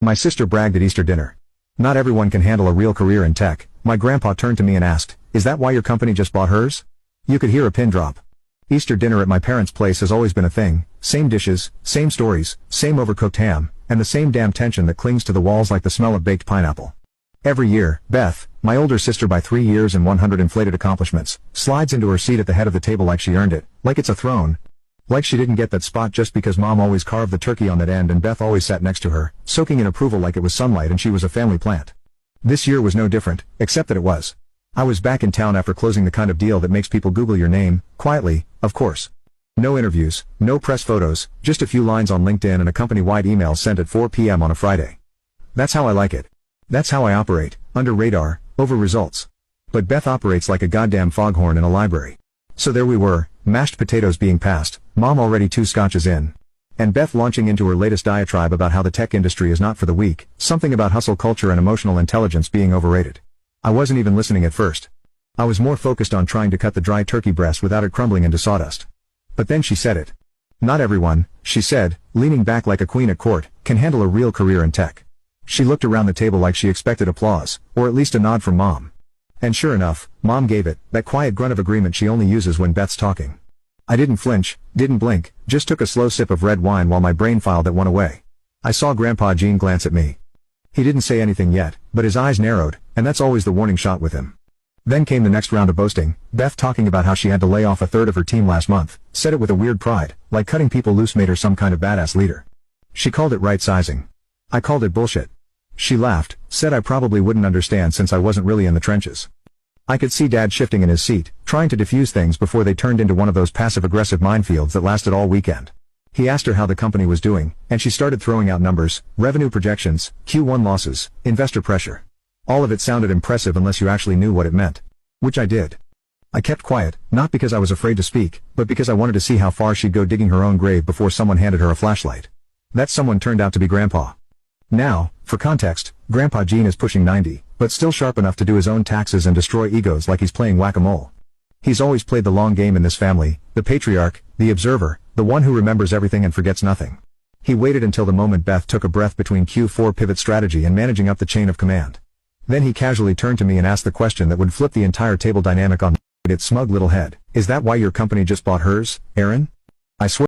My sister bragged at Easter dinner. Not everyone can handle a real career in tech. My grandpa turned to me and asked, "Is that why your company just bought hers?" You could hear a pin drop. Easter dinner at my parents' place has always been a thing. Same dishes, same stories, same overcooked ham, and the same damn tension that clings to the walls like the smell of baked pineapple. Every year, Beth, my older sister by 3 years and 100 inflated accomplishments, slides into her seat at the head of the table like she earned it, like it's a throne. Like she didn't get that spot just because mom always carved the turkey on that end and Beth always sat next to her, soaking in approval like it was sunlight and she was a family plant. This year was no different, except that it was. I was back in town after closing the kind of deal that makes people Google your name, quietly, of course. No interviews, no press photos, just a few lines on LinkedIn and a company-wide email sent at 4 p.m. on a Friday. That's how I like it. That's how I operate, under radar, over results. But Beth operates like a goddamn foghorn in a library. So there we were, mashed potatoes being passed, mom already 2 scotches in. And Beth launching into her latest diatribe about how the tech industry is not for the weak, something about hustle culture and emotional intelligence being overrated. I wasn't even listening at first. I was more focused on trying to cut the dry turkey breast without it crumbling into sawdust. But then she said it. Not everyone, she said, leaning back like a queen at court, can handle a real career in tech. She looked around the table like she expected applause, or at least a nod from mom. And sure enough, mom gave it, that quiet grunt of agreement she only uses when Beth's talking. I didn't flinch, didn't blink, just took a slow sip of red wine while my brain filed that one away. I saw Grandpa Gene glance at me. He didn't say anything yet, but his eyes narrowed, and that's always the warning shot with him. Then came the next round of boasting, Beth talking about how she had to lay off a third of her team last month, said it with a weird pride, like cutting people loose made her some kind of badass leader. She called it right sizing. I called it bullshit. She laughed, said I probably wouldn't understand since I wasn't really in the trenches. I could see Dad shifting in his seat, trying to diffuse things before they turned into one of those passive-aggressive minefields that lasted all weekend. He asked her how the company was doing, and she started throwing out numbers, revenue projections, Q1 losses, investor pressure. All of it sounded impressive unless you actually knew what it meant. Which I did. I kept quiet, not because I was afraid to speak, but because I wanted to see how far she'd go digging her own grave before someone handed her a flashlight. That someone turned out to be Grandpa. Now, for context, Grandpa Gene is pushing 90, but still sharp enough to do his own taxes and destroy egos like he's playing whack-a-mole. He's always played the long game in this family, the patriarch, the observer, the one who remembers everything and forgets nothing. He waited until the moment Beth took a breath between Q4 pivot strategy and managing up the chain of command. Then he casually turned to me and asked the question that would flip the entire table dynamic on its smug little head. Is that why your company just bought hers, Aaron? I swear